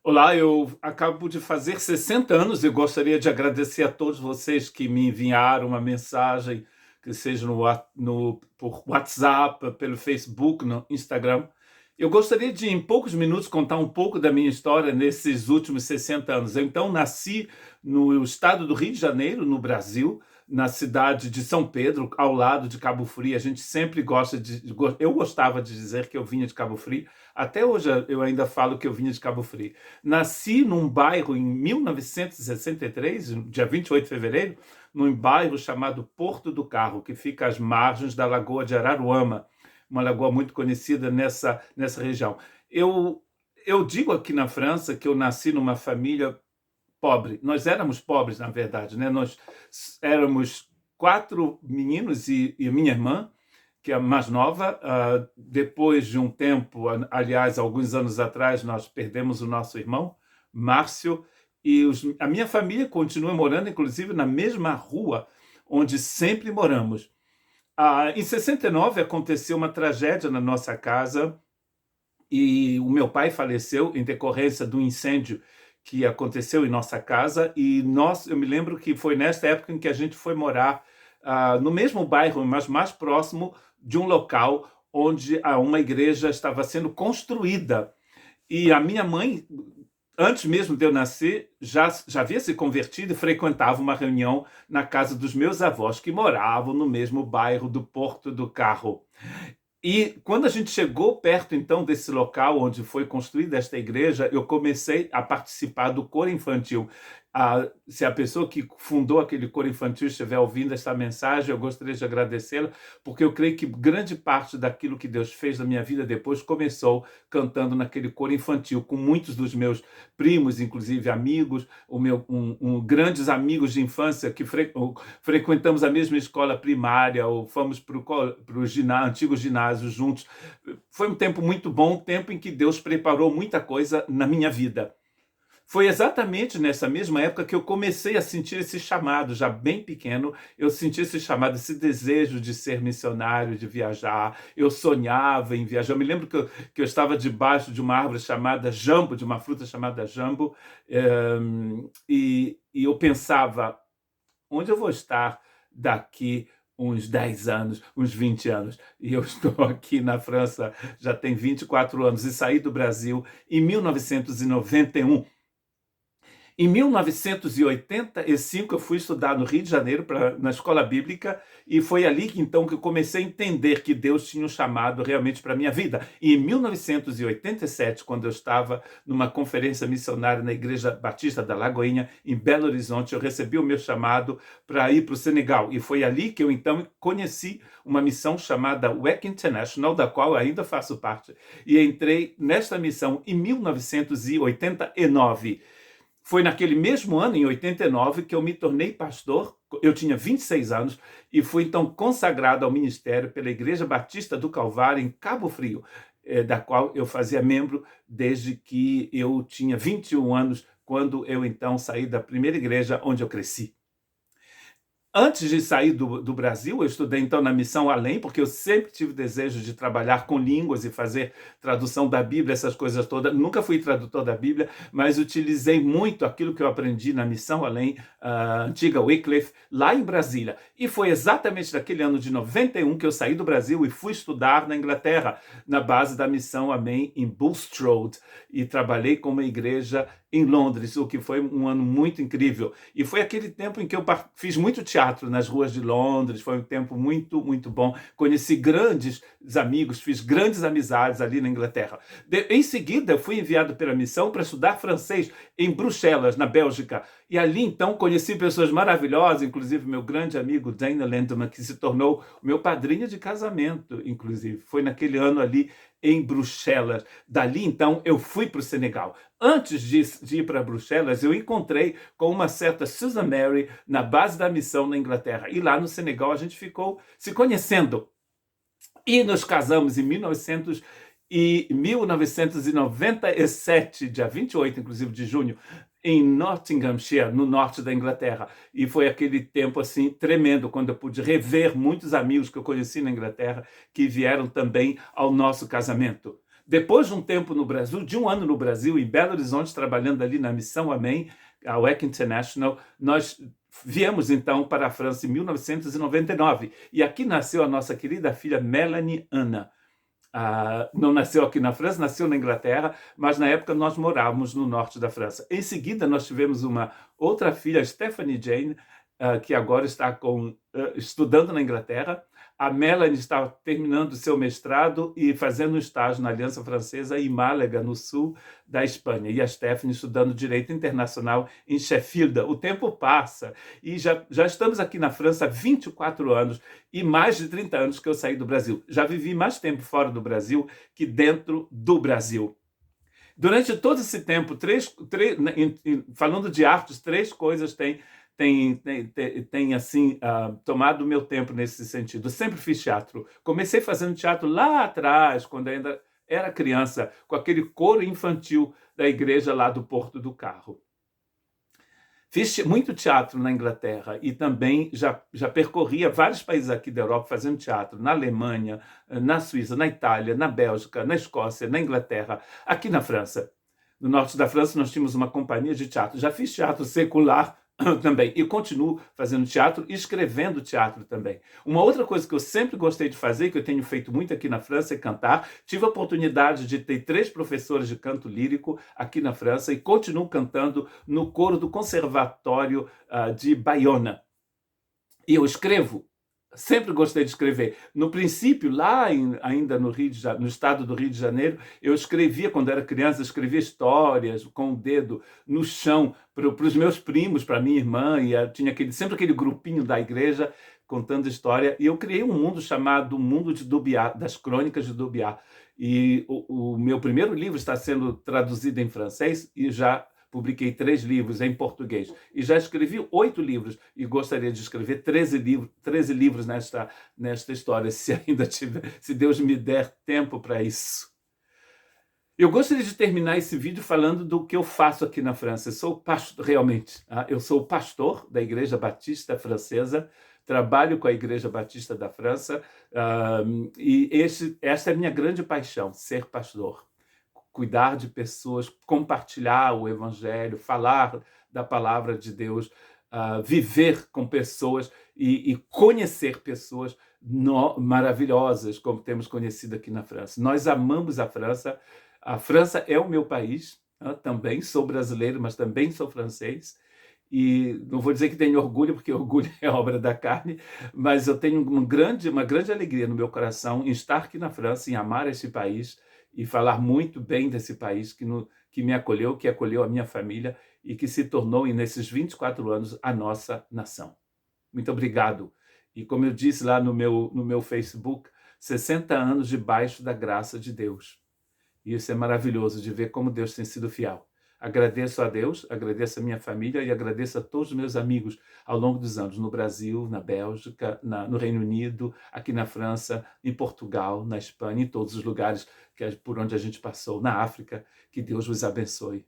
Olá, eu acabo de fazer 60 anos e gostaria de agradecer a todos vocês que me enviaram uma mensagem, que seja por WhatsApp, pelo Facebook, no Instagram. Eu gostaria de, em poucos minutos, contar um pouco da minha história nesses últimos 60 anos. Eu, então, nasci no estado do Rio de Janeiro, no Brasil, na cidade de São Pedro, ao lado de Cabo Frio. A gente sempre gosta eu gostava de dizer que eu vinha de Cabo Frio. Até hoje eu ainda falo que eu vinha de Cabo Frio. Nasci num bairro em 1963, dia 28 de fevereiro, num bairro chamado Porto do Carro, que fica às margens da Lagoa de Araruama, uma lagoa muito conhecida nessa região. Eu, eu digo aqui na França que eu nasci numa família pobre. Nós éramos pobres, na verdade, né? Nós éramos quatro meninos e minha irmã, que é a mais nova. Depois de um tempo, aliás, alguns anos atrás, nós perdemos o nosso irmão, Márcio, e a minha família continua morando, inclusive, na mesma rua onde sempre moramos. Em 69 aconteceu uma tragédia na nossa casa e o meu pai faleceu em decorrência do incêndio que aconteceu em nossa casa. Eu me lembro que foi nesta época em que a gente foi morar no mesmo bairro, mas mais próximo de um local onde uma igreja estava sendo construída. E a minha mãe, antes mesmo de eu nascer, já havia se convertido e frequentava uma reunião na casa dos meus avós, que moravam no mesmo bairro do Porto do Carro. E quando a gente chegou perto, então, desse local onde foi construída esta igreja, eu comecei a participar do coro infantil. Se a pessoa que fundou aquele coro infantil estiver ouvindo esta mensagem, eu gostaria de agradecê-la, porque eu creio que grande parte daquilo que Deus fez na minha vida depois começou cantando naquele coro infantil, com muitos dos meus primos, inclusive amigos, grandes amigos de infância que frequentamos a mesma escola primária ou fomos para o antigo ginásio juntos. Foi um tempo muito bom, um tempo em que Deus preparou muita coisa na minha vida. Foi exatamente nessa mesma época que eu comecei a sentir esse chamado, já bem pequeno, eu senti esse chamado, esse desejo de ser missionário, de viajar. Eu sonhava em viajar. Eu me lembro que eu estava debaixo de uma árvore chamada jambo, de uma fruta chamada jambo, e eu pensava, onde eu vou estar daqui uns 10 anos, uns 20 anos? E eu estou aqui na França já tem 24 anos e saí do Brasil em 1991. Em 1985, eu fui estudar no Rio de Janeiro, na escola bíblica, e foi ali então que eu comecei a entender que Deus tinha um chamado realmente para a minha vida. E em 1987, quando eu estava numa conferência missionária na Igreja Batista da Lagoinha, em Belo Horizonte, eu recebi o meu chamado para ir para o Senegal. E foi ali que eu então conheci uma missão chamada WEC International, da qual eu ainda faço parte. E entrei nesta missão em 1989. Foi naquele mesmo ano, em 89, que eu me tornei pastor. Eu tinha 26 anos e fui então consagrado ao ministério pela Igreja Batista do Calvário, em Cabo Frio, da qual eu fazia membro desde que eu tinha 21 anos, quando eu então saí da primeira igreja onde eu cresci. Antes de sair do Brasil, eu estudei então na Missão Além, porque eu sempre tive desejo de trabalhar com línguas e fazer tradução da Bíblia, essas coisas todas. Nunca fui tradutor da Bíblia, mas utilizei muito aquilo que eu aprendi na Missão Além, a antiga Wycliffe, lá em Brasília. E foi exatamente naquele ano de 91 que eu saí do Brasil e fui estudar na Inglaterra, na base da Missão Amém, em Bulstrode, e trabalhei com uma igreja em Londres, o que foi um ano muito incrível. E foi aquele tempo em que eu fiz muito teatro nas ruas de Londres, foi um tempo muito, muito bom. Conheci grandes amigos, fiz grandes amizades ali na Inglaterra. Em seguida, eu fui enviado pela missão para estudar francês em Bruxelas, na Bélgica. E ali, então, conheci pessoas maravilhosas, inclusive meu grande amigo Dana Lendeman, que se tornou meu padrinho de casamento, inclusive. Foi naquele ano ali em Bruxelas. Dali, então, eu fui para o Senegal. Antes de ir para Bruxelas, eu encontrei com uma certa Susan Mary na base da missão na Inglaterra. E lá no Senegal a gente ficou se conhecendo. E nos casamos em 1997, dia 28, inclusive, de junho, em Nottinghamshire, no norte da Inglaterra. E foi aquele tempo assim tremendo, quando eu pude rever muitos amigos que eu conheci na Inglaterra, que vieram também ao nosso casamento. Depois de um tempo no Brasil, de um ano no Brasil, em Belo Horizonte, trabalhando ali na Missão Amém, a WEC International, nós viemos então para a França em 1999. E aqui nasceu a nossa querida filha Melanie Anna. Não nasceu aqui na França, nasceu na Inglaterra, mas na época nós morávamos no norte da França. Em seguida, nós tivemos uma outra filha, Stephanie Jane, que agora está estudando na Inglaterra. A Melanie está terminando seu mestrado e fazendo um estágio na Aliança Francesa em Málaga, no sul da Espanha. E a Stephanie estudando Direito Internacional em Sheffield. O tempo passa e já estamos aqui na França há 24 anos e mais de 30 anos que eu saí do Brasil. Já vivi mais tempo fora do Brasil que dentro do Brasil. Durante todo esse tempo, falando de artes, três coisas tem assim, tomado o meu tempo nesse sentido. Eu sempre fiz teatro. Comecei fazendo teatro lá atrás, quando ainda era criança, com aquele coro infantil da igreja lá do Porto do Carro. Fiz muito teatro na Inglaterra e também já percorria vários países aqui da Europa fazendo teatro, na Alemanha, na Suíça, na Itália, na Bélgica, na Escócia, na Inglaterra, aqui na França. No norte da França nós tínhamos uma companhia de teatro. Já fiz teatro secular também, e continuo fazendo teatro e escrevendo teatro também. Uma outra coisa que eu sempre gostei de fazer, que eu tenho feito muito aqui na França, é cantar. Tive a oportunidade de ter 3 professores de canto lírico aqui na França e continuo cantando no coro do Conservatório de Bayonne. E eu escrevo. Sempre gostei de escrever. No princípio, ainda no estado do Rio de Janeiro, eu escrevia, quando era criança, escrevia histórias com o dedo no chão para os meus primos, para minha irmã, e tinha sempre aquele grupinho da igreja contando história. E eu criei um mundo chamado Mundo de Dubiá, das Crônicas de Dubiá. E o meu primeiro livro está sendo traduzido em francês e já publiquei 3 livros em português e já escrevi 8 livros e gostaria de escrever 13 livros nesta história, se Deus me der tempo para isso. Eu gostaria de terminar esse vídeo falando do que eu faço aqui na França. Eu sou pastor da Igreja Batista Francesa, trabalho com a Igreja Batista da França, e essa é a minha grande paixão, ser pastor. Cuidar de pessoas, compartilhar o Evangelho, falar da palavra de Deus, viver com pessoas e conhecer pessoas maravilhosas, como temos conhecido aqui na França. Nós amamos a França. A França é o meu país, também sou brasileiro, mas também sou francês. E não vou dizer que tenho orgulho, porque orgulho é obra da carne, mas eu tenho uma grande alegria no meu coração em estar aqui na França, em amar esse país, e falar muito bem desse país que me acolheu, que acolheu a minha família e que se tornou, nesses 24 anos, a nossa nação. Muito obrigado. E como eu disse lá no meu Facebook, 60 anos debaixo da graça de Deus. E isso é maravilhoso de ver como Deus tem sido fiel. Agradeço a Deus, agradeço a minha família e agradeço a todos os meus amigos ao longo dos anos, no Brasil, na Bélgica, no Reino Unido, aqui na França, em Portugal, na Espanha, em todos os lugares por onde a gente passou, na África. Que Deus vos abençoe.